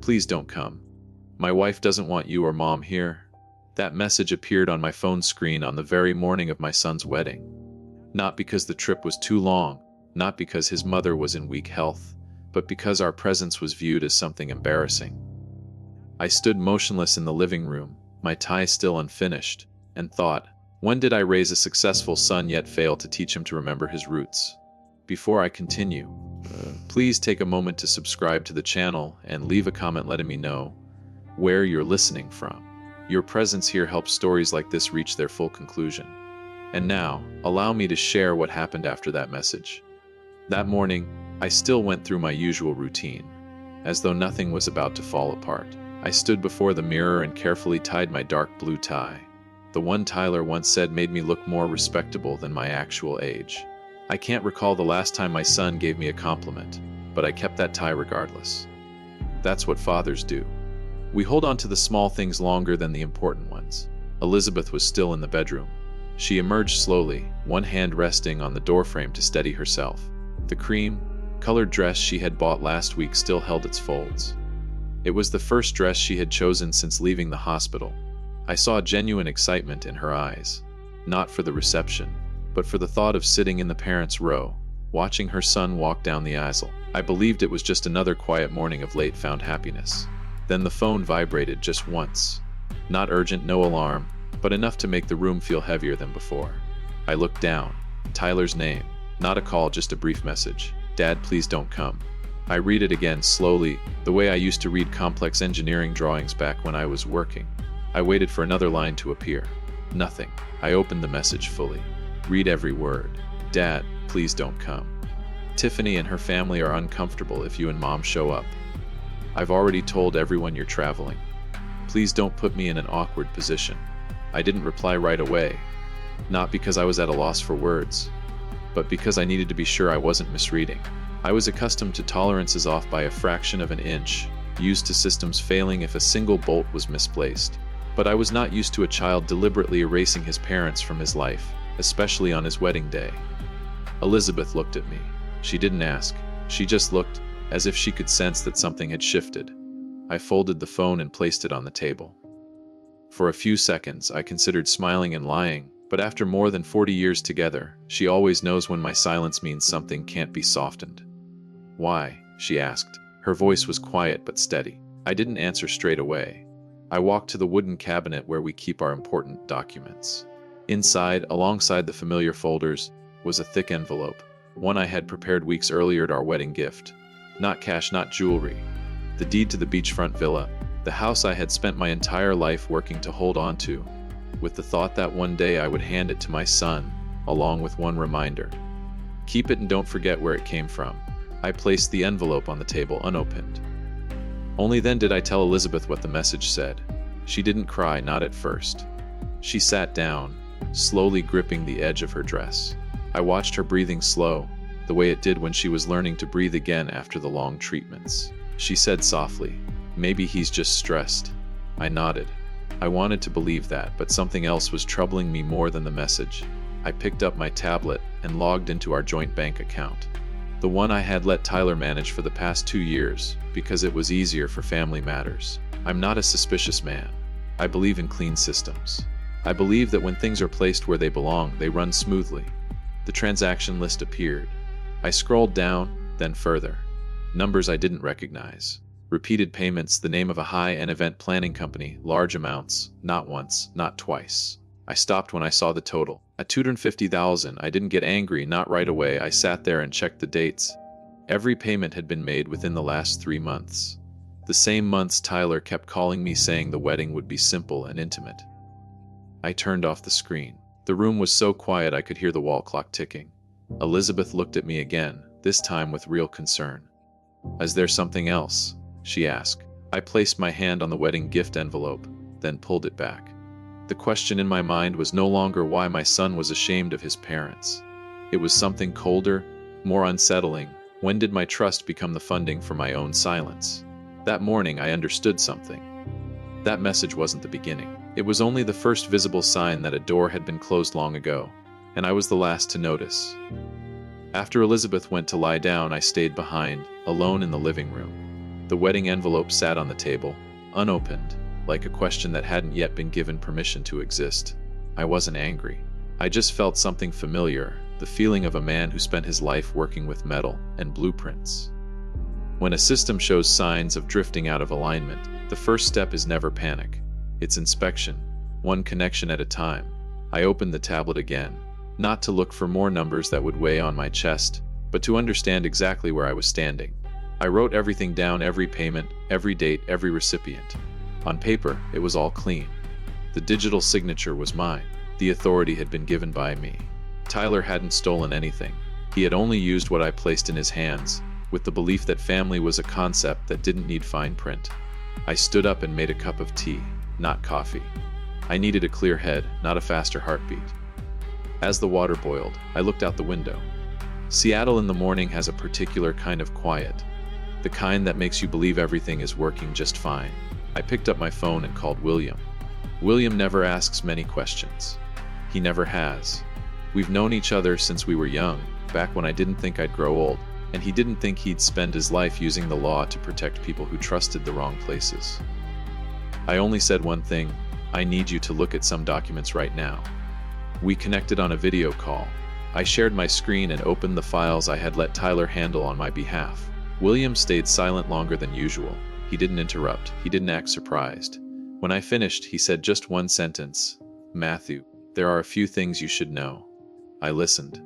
please don't come. My wife doesn't want you or mom here." That message appeared on my phone screen on the very morning of my son's wedding. Not because the trip was too long, not because his mother was in weak health, but because our presence was viewed as something embarrassing. I stood motionless in the living room, my tie still unfinished, and thought, when did I raise a successful son yet fail to teach him to remember his roots? Before I continue, please take a moment to subscribe to the channel and leave a comment letting me know where you're listening from. Your presence here helps stories like this reach their full conclusion. And now, allow me to share what happened after that message. That morning, I still went through my usual routine. As though nothing was about to fall apart, I stood before the mirror and carefully tied my dark blue tie. The one Tyler once said made me look more respectable than my actual age. I can't recall the last time my son gave me a compliment, but I kept that tie regardless. That's what fathers do. We hold on to the small things longer than the important ones. Elizabeth was still in the bedroom. She emerged slowly, one hand resting on the doorframe to steady herself. The cream-colored dress she had bought last week still held its folds. It was the first dress she had chosen since leaving the hospital. I saw genuine excitement in her eyes, not for the reception, but for the thought of sitting in the parents' row, watching her son walk down the aisle. I believed it was just another quiet morning of late-found happiness. Then the phone vibrated just once. Not urgent, no alarm, but enough to make the room feel heavier than before. I looked down. Tyler's name. Not a call, just a brief message. "Dad, please don't come." I read it again slowly, the way I used to read complex engineering drawings back when I was working. I waited for another line to appear. Nothing. I opened the message fully. Read every word. "Dad, please don't come. Tiffany and her family are uncomfortable if you and mom show up. I've already told everyone you're traveling. Please don't put me in an awkward position." I didn't reply right away, not because I was at a loss for words, but because I needed to be sure I wasn't misreading. I was accustomed to tolerances off by a fraction of an inch, used to systems failing if a single bolt was misplaced. But I was not used to a child deliberately erasing his parents from his life, especially on his wedding day. Elizabeth looked at me. She didn't ask. She just looked, as if she could sense that something had shifted. I folded the phone and placed it on the table. For a few seconds, I considered smiling and lying, but after more than 40 years together, she always knows when my silence means something can't be softened. "Why?" she asked. Her voice was quiet but steady. I didn't answer straight away. I walked to the wooden cabinet where we keep our important documents. Inside, alongside the familiar folders, was a thick envelope, one I had prepared weeks earlier at our wedding gift. Not cash, not jewelry. The deed to the beachfront villa, the house I had spent my entire life working to hold on to, with the thought that one day I would hand it to my son, along with one reminder. "Keep it and don't forget where it came from." I placed the envelope on the table unopened. Only then did I tell Elizabeth what the message said. She didn't cry, not at first. She sat down, slowly gripping the edge of her dress. I watched her breathing slow, the way it did when she was learning to breathe again after the long treatments. She said softly, "Maybe he's just stressed." I nodded. I wanted to believe that, but something else was troubling me more than the message. I picked up my tablet and logged into our joint bank account. The one I had let Tyler manage for the past 2 years, because it was easier for family matters. I'm not a suspicious man. I believe in clean systems. I believe that when things are placed where they belong, they run smoothly. The transaction list appeared. I scrolled down, then further. Numbers I didn't recognize. Repeated payments, the name of a high-end event planning company, large amounts, not once, not twice. I stopped when I saw the total. At $250,000, I didn't get angry, not right away. I sat there and checked the dates. Every payment had been made within the last 3 months. The same months Tyler kept calling me saying the wedding would be simple and intimate. I turned off the screen. The room was so quiet I could hear the wall clock ticking. Elizabeth looked at me again, this time with real concern. "Is there something else?" she asked. I placed my hand on the wedding gift envelope, then pulled it back. The question in my mind was no longer why my son was ashamed of his parents. It was something colder, more unsettling. When did my trust become the funding for my own silence? That morning I understood something. That message wasn't the beginning. It was only the first visible sign that a door had been closed long ago, and I was the last to notice. After Elizabeth went to lie down, I stayed behind, alone in the living room. The wedding envelope sat on the table, unopened, like a question that hadn't yet been given permission to exist. I wasn't angry. I just felt something familiar, the feeling of a man who spent his life working with metal and blueprints. When a system shows signs of drifting out of alignment, the first step is never panic. It's inspection, one connection at a time. I opened the tablet again, not to look for more numbers that would weigh on my chest, but to understand exactly where I was standing. I wrote everything down, every payment, every date, every recipient. On paper, it was all clean. The digital signature was mine. The authority had been given by me. Tyler hadn't stolen anything. He had only used what I placed in his hands, with the belief that family was a concept that didn't need fine print. I stood up and made a cup of tea, not coffee. I needed a clear head, not a faster heartbeat. As the water boiled, I looked out the window. Seattle in the morning has a particular kind of quiet, the kind that makes you believe everything is working just fine. I picked up my phone and called William. William never asks many questions. He never has. We've known each other since we were young, back when I didn't think I'd grow old, and he didn't think he'd spend his life using the law to protect people who trusted the wrong places. I only said one thing: I need you to look at some documents right now. We connected on a video call. I shared my screen and opened the files I had let Tyler handle on my behalf. William stayed silent longer than usual. He didn't interrupt. He didn't act surprised. When I finished, he said just one sentence: "Matthew, there are a few things you should know." I listened.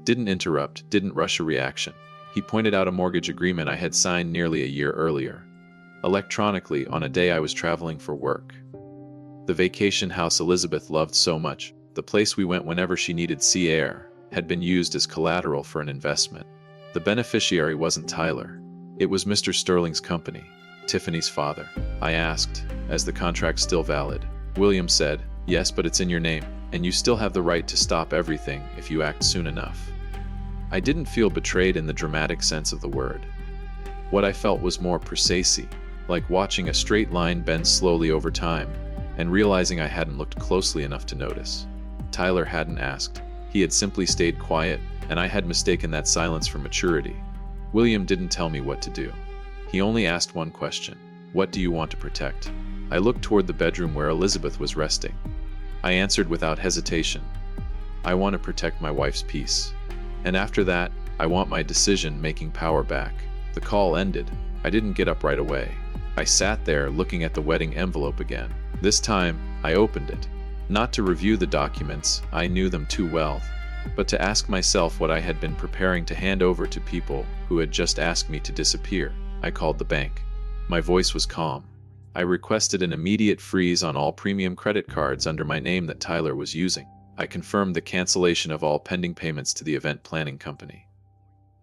Didn't interrupt, didn't rush a reaction. He pointed out a mortgage agreement I had signed nearly a year earlier, electronically, on a day I was traveling for work. The vacation house Elizabeth loved so much, the place we went whenever she needed sea air, had been used as collateral for an investment. The beneficiary wasn't Tyler. It was Mr. Sterling's company, Tiffany's father. I asked, "Is the contract still valid?" William said, "Yes, but it's in your name, and you still have the right to stop everything if you act soon enough." I didn't feel betrayed in the dramatic sense of the word. What I felt was more precise, like watching a straight line bend slowly over time, and realizing I hadn't looked closely enough to notice. Tyler hadn't asked. He had simply stayed quiet, and I had mistaken that silence for maturity. William didn't tell me what to do. He only asked one question: "What do you want to protect?" I looked toward the bedroom where Elizabeth was resting. I answered without hesitation: "I want to protect my wife's peace. And after that, I want my decision-making power back." The call ended. I didn't get up right away. I sat there looking at the wedding envelope again. This time, I opened it. Not to review the documents, I knew them too well, but to ask myself what I had been preparing to hand over to people who had just asked me to disappear. I called the bank. My voice was calm. I requested an immediate freeze on all premium credit cards under my name that Tyler was using. I confirmed the cancellation of all pending payments to the event planning company.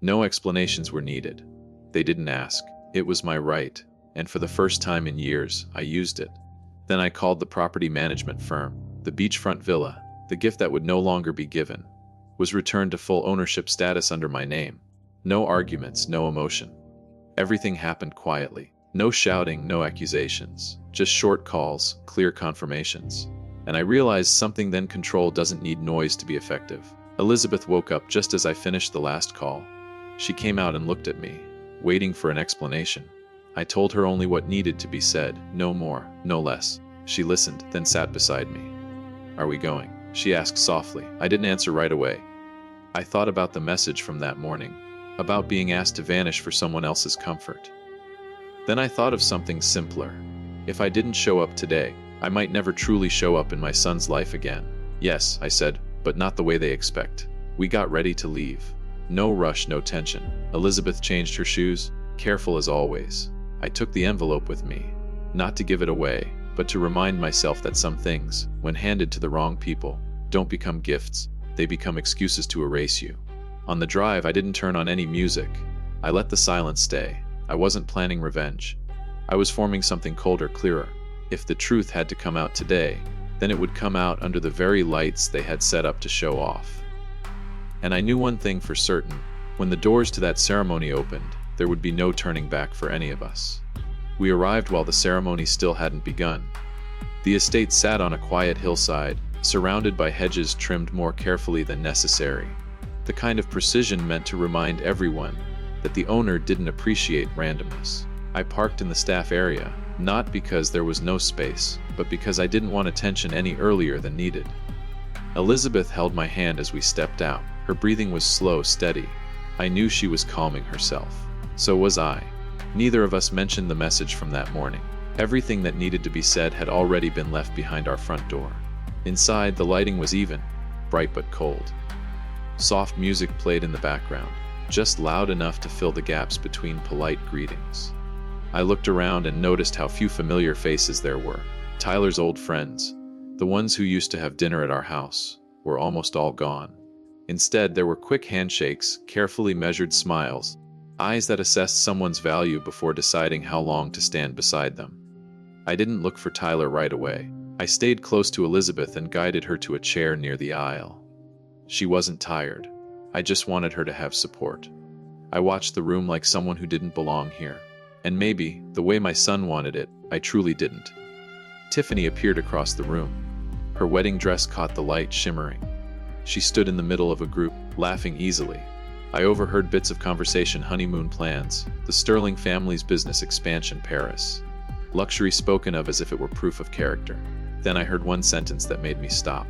No explanations were needed. They didn't ask. It was my right, and for the first time in years, I used it. Then I called the property management firm. The beachfront villa, the gift that would no longer be given, was returned to full ownership status under my name. No arguments, no emotion. Everything happened quietly. No shouting, no accusations. Just short calls, clear confirmations. And I realized something then: control doesn't need noise to be effective. Elizabeth woke up just as I finished the last call. She came out and looked at me, waiting for an explanation. I told her only what needed to be said, no more, no less. She listened, then sat beside me. "Are we going?" she asked softly. I didn't answer right away. I thought about the message from that morning, about being asked to vanish for someone else's comfort. Then I thought of something simpler. If I didn't show up today, I might never truly show up in my son's life again. "Yes," I said, "but not the way they expect." We got ready to leave. No rush, no tension. Elizabeth changed her shoes, careful as always. I took the envelope with me, not to give it away, but to remind myself that some things, when handed to the wrong people, don't become gifts, they become excuses to erase you. On the drive, I didn't turn on any music. I let the silence stay. I wasn't planning revenge. I was forming something colder, clearer. If the truth had to come out today, then it would come out under the very lights they had set up to show off. And I knew one thing for certain: when the doors to that ceremony opened, there would be no turning back for any of us. We arrived while the ceremony still hadn't begun. The estate sat on a quiet hillside, surrounded by hedges trimmed more carefully than necessary, the kind of precision meant to remind everyone that the owner didn't appreciate randomness. I parked in the staff area, not because there was no space, but because I didn't want attention any earlier than needed. Elizabeth held my hand as we stepped out. Her breathing was slow, steady. I knew she was calming herself. So was I. Neither of us mentioned the message from that morning. Everything that needed to be said had already been left behind our front door. Inside, the lighting was even, bright but cold. Soft music played in the background, just loud enough to fill the gaps between polite greetings. I looked around and noticed how few familiar faces there were. Tyler's old friends, the ones who used to have dinner at our house, were almost all gone. Instead, there were quick handshakes, carefully measured smiles, eyes that assessed someone's value before deciding how long to stand beside them. I didn't look for Tyler right away. I stayed close to Elizabeth and guided her to a chair near the aisle. She wasn't tired. I just wanted her to have support. I watched the room like someone who didn't belong here. And maybe, the way my son wanted it, I truly didn't. Tiffany appeared across the room. Her wedding dress caught the light shimmering. She stood in the middle of a group, laughing easily. I overheard bits of conversation: honeymoon plans, the Sterling family's business expansion, Paris. Luxury spoken of as if it were proof of character. Then I heard one sentence that made me stop.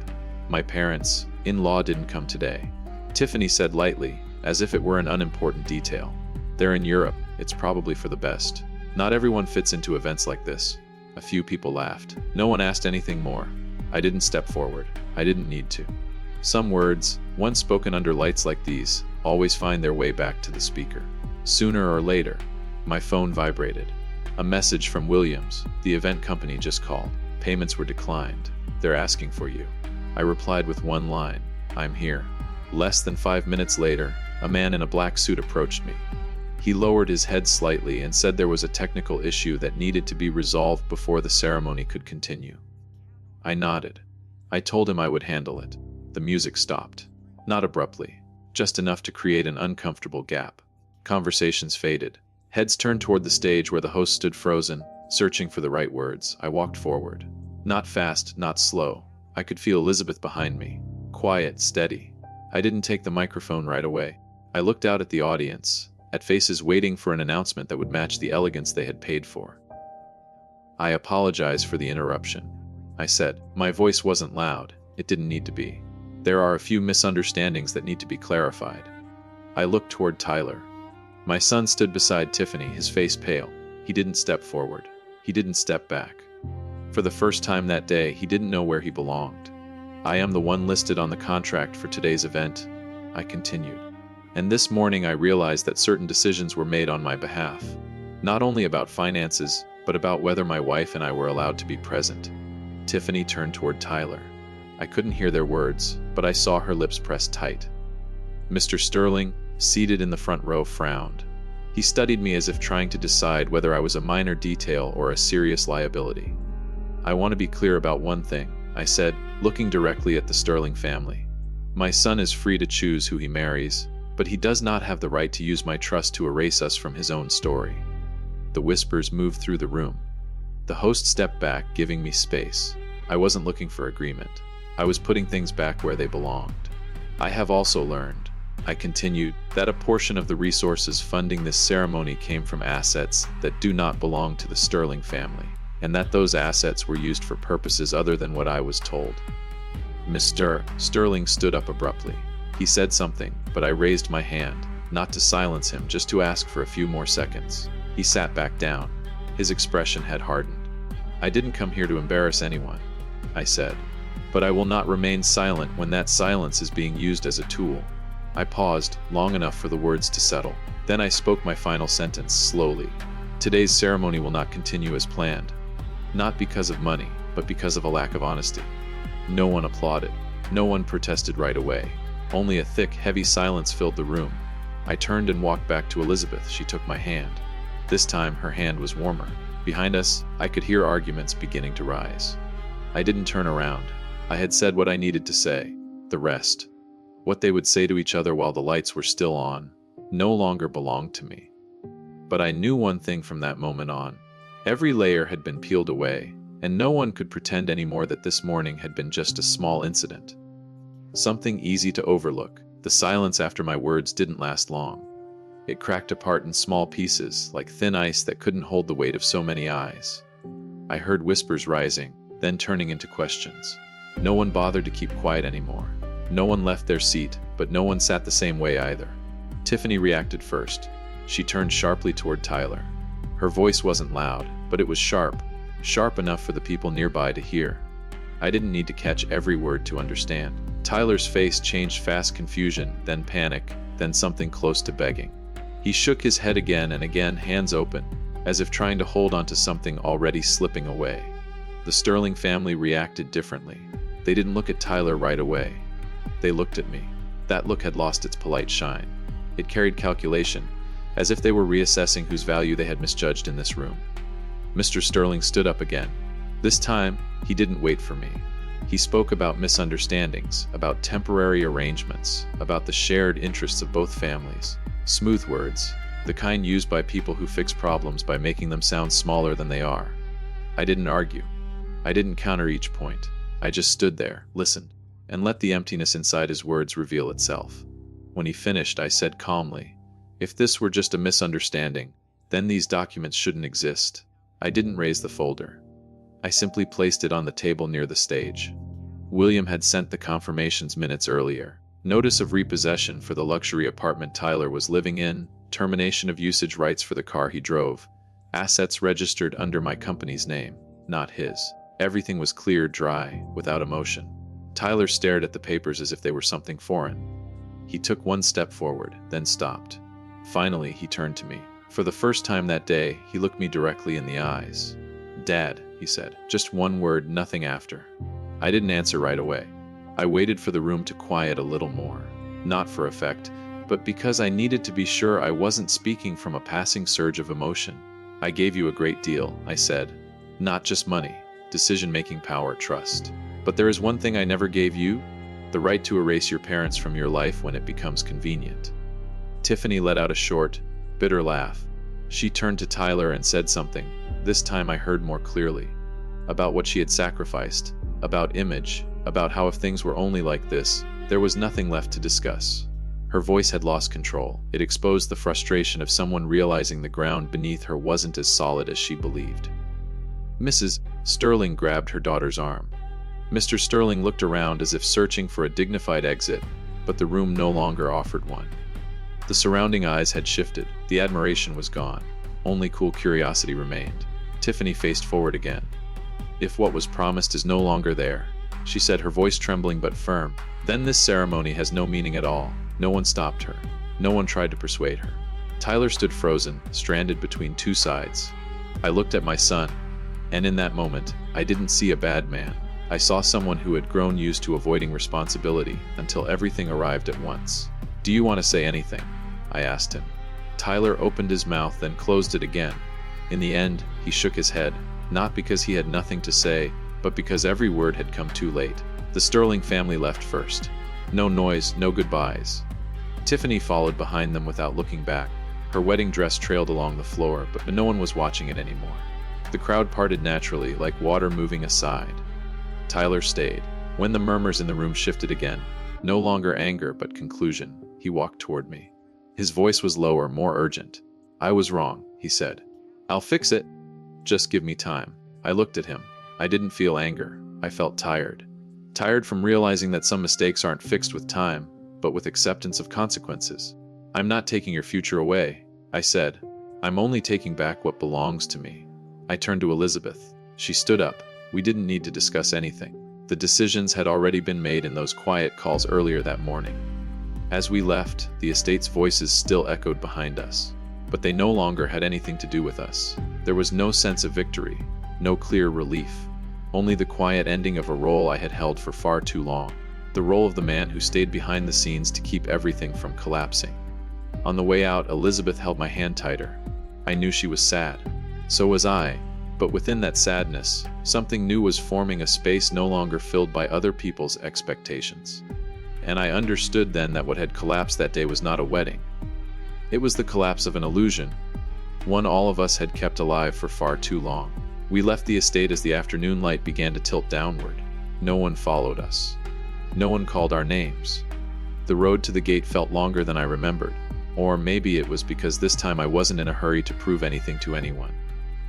My parents, in-law, didn't come today. Tiffany said lightly, as if it were an unimportant detail. They're in Europe, it's probably for the best. Not everyone fits into events like this. A few people laughed. No one asked anything more. I didn't step forward. I didn't need to. Some words, once spoken under lights like these, always find their way back to the speaker. Sooner or later, my phone vibrated. A message from Williams, the event company, just called. Payments were declined. They're asking for you. I replied with one line, I'm here. Less than 5 minutes later, a man in a black suit approached me. He lowered his head slightly and said there was a technical issue that needed to be resolved before the ceremony could continue. I nodded. I told him I would handle it. The music stopped. Not abruptly, just enough to create an uncomfortable gap. Conversations faded. Heads turned toward the stage where the host stood frozen, searching for the right words. I walked forward. Not fast, not slow. I could feel Elizabeth behind me. Quiet, steady. I didn't take the microphone right away. I looked out at the audience, at faces waiting for an announcement that would match the elegance they had paid for. I apologize for the interruption, I said. My voice wasn't loud. It didn't need to be. There are a few misunderstandings that need to be clarified. I looked toward Tyler. My son stood beside Tiffany, his face pale. He didn't step forward. He didn't step back. For the first time that day, he didn't know where he belonged. I am the one listed on the contract for today's event, I continued. And this morning I realized that certain decisions were made on my behalf. Not only about finances, but about whether my wife and I were allowed to be present. Tiffany turned toward Tyler. I couldn't hear their words, but I saw her lips pressed tight. Mr. Sterling, seated in the front row, frowned. He studied me as if trying to decide whether I was a minor detail or a serious liability. I want to be clear about one thing, I said, looking directly at the Sterling family. My son is free to choose who he marries, but he does not have the right to use my trust to erase us from his own story. The whispers moved through the room. The host stepped back, giving me space. I wasn't looking for agreement. I was putting things back where they belonged. I have also learned, I continued, that a portion of the resources funding this ceremony came from assets that do not belong to the Sterling family, and that those assets were used for purposes other than what I was told. Mr. Sterling stood up abruptly. He said something, but I raised my hand, not to silence him, just to ask for a few more seconds. He sat back down. His expression had hardened. I didn't come here to embarrass anyone, I said, but I will not remain silent when that silence is being used as a tool. I paused, long enough for the words to settle. Then I spoke my final sentence, slowly. Today's ceremony will not continue as planned. Not because of money, but because of a lack of honesty. No one applauded. No one protested right away. Only a thick, heavy silence filled the room. I turned and walked back to Elizabeth. She took my hand. This time, her hand was warmer. Behind us, I could hear arguments beginning to rise. I didn't turn around. I had said what I needed to say. The rest, what they would say to each other while the lights were still on, no longer belonged to me. But I knew one thing from that moment on. Every layer had been peeled away, and no one could pretend anymore that this morning had been just a small incident. Something easy to overlook. The silence after my words didn't last long. It cracked apart in small pieces, like thin ice that couldn't hold the weight of so many eyes. I heard whispers rising, then turning into questions. No one bothered to keep quiet anymore. No one left their seat, but no one sat the same way either. Tiffany reacted first. She turned sharply toward Tyler. Her voice wasn't loud, but it was sharp, sharp enough for the people nearby to hear. I didn't need to catch every word to understand. Tyler's face changed fast: confusion, then panic, then something close to begging. He shook his head again and again, hands open, as if trying to hold onto something already slipping away. The Sterling family reacted differently. They didn't look at Tyler right away. They looked at me. That look had lost its polite shine. It carried calculation, as if they were reassessing whose value they had misjudged in this room. Mr. Sterling stood up again. This time, he didn't wait for me. He spoke about misunderstandings, about temporary arrangements, about the shared interests of both families. Smooth words, the kind used by people who fix problems by making them sound smaller than they are. I didn't argue. I didn't counter each point. I just stood there, listened, and let the emptiness inside his words reveal itself. When he finished, I said calmly, "If this were just a misunderstanding, then these documents shouldn't exist." I didn't raise the folder. I simply placed it on the table near the stage. William had sent the confirmations minutes earlier. Notice of repossession for the luxury apartment Tyler was living in, termination of usage rights for the car he drove, assets registered under my company's name, not his. Everything was clear, dry, without emotion. Tyler stared at the papers as if they were something foreign. He took one step forward, then stopped. Finally, he turned to me. For the first time that day, he looked me directly in the eyes. "Dad," he said, just one word, nothing after. I didn't answer right away. I waited for the room to quiet a little more, not for effect, but because I needed to be sure I wasn't speaking from a passing surge of emotion. "I gave you a great deal," I said. "Not just money, decision-making power, trust. But there is one thing I never gave you, the right to erase your parents from your life when it becomes convenient." Tiffany let out a short, bitter laugh. She turned to Tyler and said something. This time I heard more clearly. About what she had sacrificed, about image, about how if things were only like this, there was nothing left to discuss. Her voice had lost control. It exposed the frustration of someone realizing the ground beneath her wasn't as solid as she believed. Mrs. Sterling grabbed her daughter's arm. Mr. Sterling looked around as if searching for a dignified exit, but the room no longer offered one. The surrounding eyes had shifted. The admiration was gone. Only cool curiosity remained. Tiffany faced forward again. "If what was promised is no longer there," she said, her voice trembling but firm, "then this ceremony has no meaning at all." No one stopped her. No one tried to persuade her. Tyler stood frozen, stranded between two sides. I looked at my son, and in that moment, I didn't see a bad man. I saw someone who had grown used to avoiding responsibility until everything arrived at once. "Do you want to say anything?" I asked him. Tyler opened his mouth, then closed it again. In the end, he shook his head, not because he had nothing to say, but because every word had come too late. The Sterling family left first. No noise, no goodbyes. Tiffany followed behind them without looking back. Her wedding dress trailed along the floor, but no one was watching it anymore. The crowd parted naturally, like water moving aside. Tyler stayed. When the murmurs in the room shifted again, no longer anger but conclusion, he walked toward me. His voice was lower, more urgent. "I was wrong," he said. "I'll fix it. Just give me time." I looked at him. I didn't feel anger. I felt tired. Tired from realizing that some mistakes aren't fixed with time, but with acceptance of consequences. "I'm not taking your future away," I said. "I'm only taking back what belongs to me." I turned to Elizabeth. She stood up. We didn't need to discuss anything. The decisions had already been made in those quiet calls earlier that morning. As we left, the estate's voices still echoed behind us, but they no longer had anything to do with us. There was no sense of victory, no clear relief, only the quiet ending of a role I had held for far too long, the role of the man who stayed behind the scenes to keep everything from collapsing. On the way out, Elizabeth held my hand tighter. I knew she was sad. So was I, but within that sadness, something new was forming, a space no longer filled by other people's expectations. And I understood then that what had collapsed that day was not a wedding. It was the collapse of an illusion, one all of us had kept alive for far too long. We left the estate as the afternoon light began to tilt downward. No one followed us. No one called our names. The road to the gate felt longer than I remembered. Or maybe it was because this time I wasn't in a hurry to prove anything to anyone.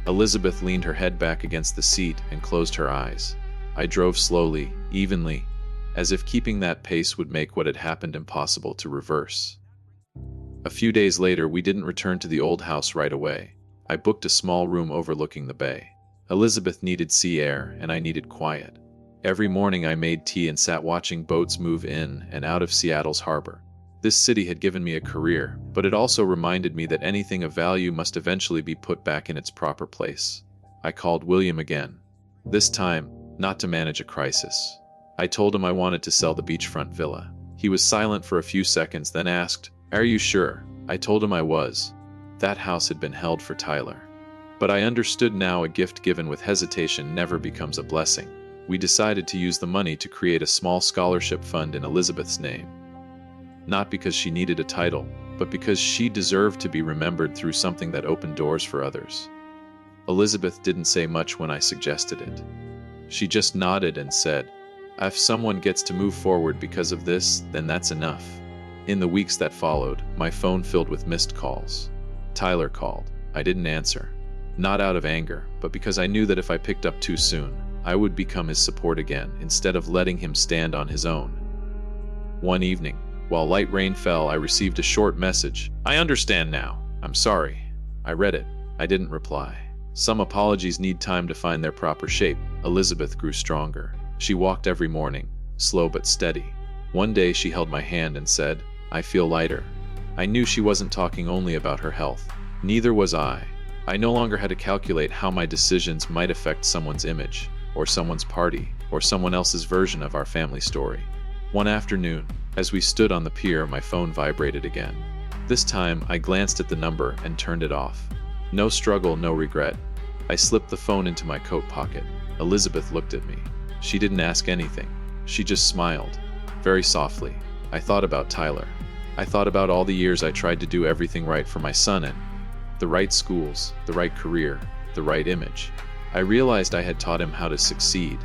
Elizabeth leaned her head back against the seat and closed her eyes. I drove slowly, evenly, as if keeping that pace would make what had happened impossible to reverse. A few days later, we didn't return to the old house right away. I booked a small room overlooking the bay. Elizabeth needed sea air, and I needed quiet. Every morning I made tea and sat watching boats move in and out of Seattle's harbor. This city had given me a career, but it also reminded me that anything of value must eventually be put back in its proper place. I called William again. This time, not to manage a crisis. I told him I wanted to sell the beachfront villa. He was silent for a few seconds, then asked, "Are you sure?" I told him I was. That house had been held for Tyler. But I understood now a gift given with hesitation never becomes a blessing. We decided to use the money to create a small scholarship fund in Elizabeth's name. Not because she needed a title, but because she deserved to be remembered through something that opened doors for others. Elizabeth didn't say much when I suggested it. She just nodded and said, "If someone gets to move forward because of this, then that's enough." In the weeks that followed, my phone filled with missed calls. Tyler called. I didn't answer. Not out of anger, but because I knew that if I picked up too soon, I would become his support again, instead of letting him stand on his own. One evening, while light rain fell, I received a short message. "I understand now. I'm sorry." I read it. I didn't reply. Some apologies need time to find their proper shape. Elizabeth grew stronger. She walked every morning, slow but steady. One day she held my hand and said, "I feel lighter." I knew she wasn't talking only about her health. Neither was I. I no longer had to calculate how my decisions might affect someone's image, or someone's party, or someone else's version of our family story. One afternoon, as we stood on the pier, my phone vibrated again. This time, I glanced at the number and turned it off. No struggle, no regret. I slipped the phone into my coat pocket. Elizabeth looked at me. She didn't ask anything. She just smiled, very softly. I thought about Tyler. I thought about all the years I tried to do everything right for my son in the right schools, the right career, the right image. I realized I had taught him how to succeed,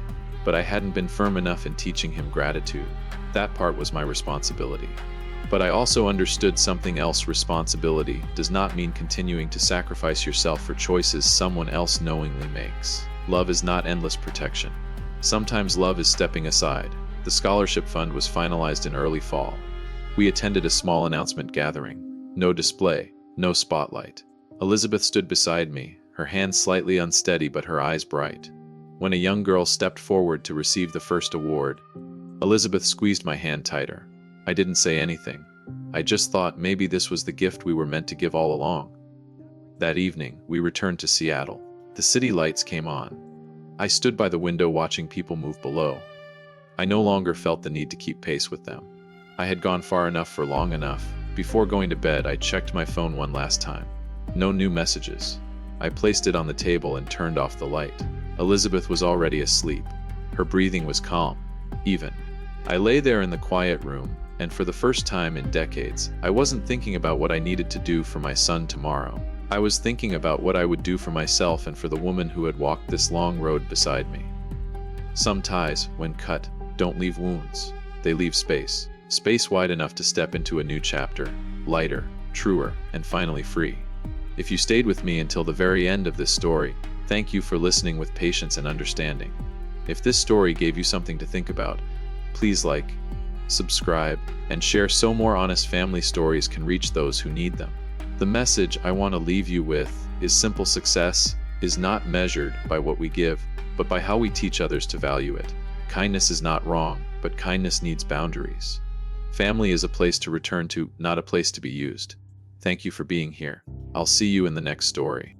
but I hadn't been firm enough in teaching him gratitude. That part was my responsibility. But I also understood something else. Responsibility does not mean continuing to sacrifice yourself for choices someone else knowingly makes. Love is not endless protection. Sometimes love is stepping aside. The scholarship fund was finalized in early fall. We attended a small announcement gathering. No display, no spotlight. Elizabeth stood beside me, her hands slightly unsteady but her eyes bright. When a young girl stepped forward to receive the first award, Elizabeth squeezed my hand tighter. I didn't say anything. I just thought maybe this was the gift we were meant to give all along. That evening, we returned to Seattle. The city lights came on. I stood by the window watching people move below. I no longer felt the need to keep pace with them. I had gone far enough for long enough. Before going to bed, I checked my phone one last time. No new messages. I placed it on the table and turned off the light. Elizabeth was already asleep. Her breathing was calm, even. I lay there in the quiet room, and for the first time in decades, I wasn't thinking about what I needed to do for my son tomorrow. I was thinking about what I would do for myself and for the woman who had walked this long road beside me. Some ties, when cut, don't leave wounds. They leave space. Space wide enough to step into a new chapter, lighter, truer, and finally free. If you stayed with me until the very end of this story, thank you for listening with patience and understanding. If this story gave you something to think about, please like, subscribe, and share so more honest family stories can reach those who need them. The message I want to leave you with is simple: success is not measured by what we give, but by how we teach others to value it. Kindness is not wrong, but kindness needs boundaries. Family is a place to return to, not a place to be used. Thank you for being here. I'll see you in the next story.